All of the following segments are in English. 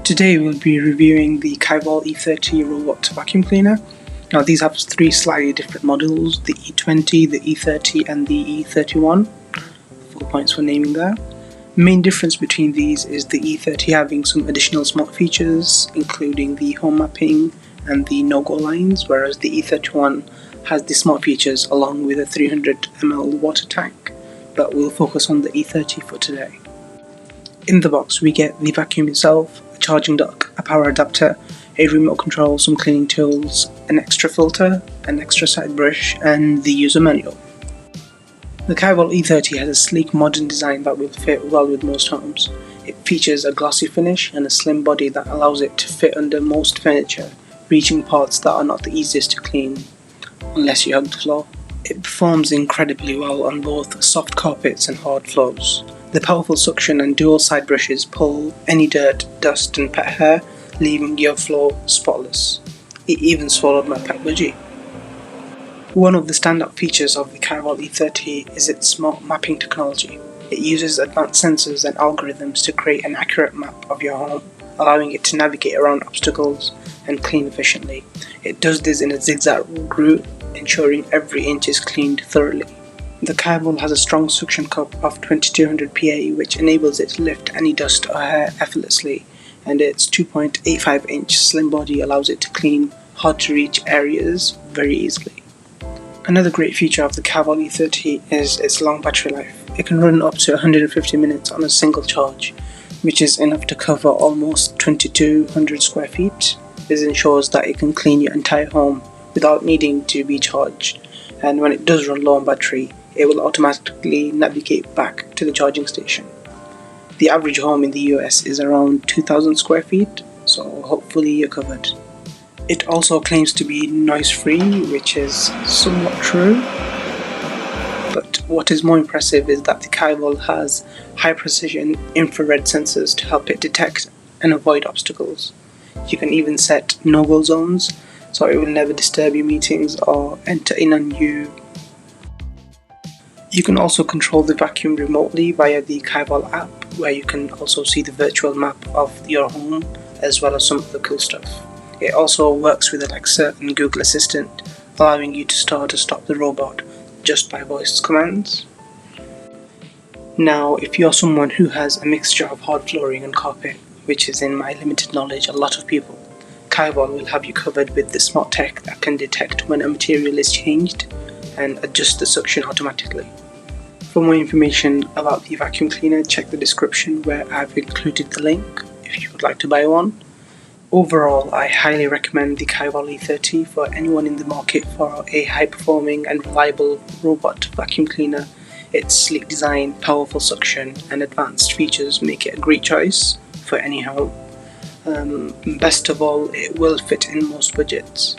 Today we'll be reviewing the Kyvol E30 robot vacuum cleaner. Now these have three slightly different models, the E20, the E30 and the E31. 4 points for naming there. Main difference between these is the E30 having some additional smart features including the home mapping and the no-go lines, whereas the E31 has the smart features along with a 300 ml water tank, but we'll focus on the E30 for today. In the box we get the vacuum itself, a charging dock, a power adapter, a remote control, some cleaning tools, an extra filter, an extra side brush and the user manual. The Kyvol E30 has a sleek modern design that will fit well with most homes. It features a glossy finish and a slim body that allows it to fit under most furniture, reaching parts that are not the easiest to clean, unless you hug the floor. It performs incredibly well on both soft carpets and hard floors. The powerful suction and dual side brushes pull any dirt, dust and pet hair, leaving your floor spotless. It even swallowed my pet budgie. One of the standout features of the Kyvol E30 is its smart mapping technology. It uses advanced sensors and algorithms to create an accurate map of your home, allowing it to navigate around obstacles and clean efficiently. It does this in a zigzag route, ensuring every inch is cleaned thoroughly. The Kyvol has a strong suction cup of 2200 PA which enables it to lift any dust or hair effortlessly, and its 2.85 inch slim body allows it to clean hard to reach areas very easily. Another great feature of the Kyvol E30 is its long battery life. It can run up to 150 minutes on a single charge, which is enough to cover almost 2200 square feet. This ensures that it can clean your entire home without needing to be charged, and when it does run low on battery, it will automatically navigate back to the charging station. The average home in the US is around 2000 square feet, so hopefully you're covered. It also claims to be noise free, which is somewhat true, but what is more impressive is that the Kyvol has high precision infrared sensors to help it detect and avoid obstacles. You can even set no-go zones, so it will never disturb your meetings or enter in on you. You can also control the vacuum remotely via the Kyvol app, where you can also see the virtual map of your home as well as some other cool stuff. It also works with Alexa and Google Assistant, allowing you to start or stop the robot just by voice commands. Now, if you're someone who has a mixture of hard flooring and carpet, which is in my limited knowledge a lot of people, Kyvol will have you covered with the smart tech that can detect when a material is changed and adjust the suction automatically. For more information about the vacuum cleaner, check the description where I've included the link if you would like to buy one. Overall, I highly recommend the Kyvol E30 for anyone in the market for a high-performing and reliable robot vacuum cleaner. Its sleek design, powerful suction and advanced features make it a great choice for any home. Best of all, it will fit in most budgets.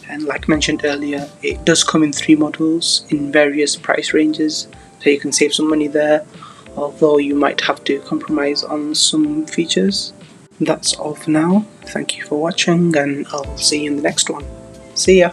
And like mentioned earlier, it does come in 3 models in various price ranges, so you can save some money there, although you might have to compromise on some features. That's all for now. Thank you for watching and I'll see you in the next one. See ya!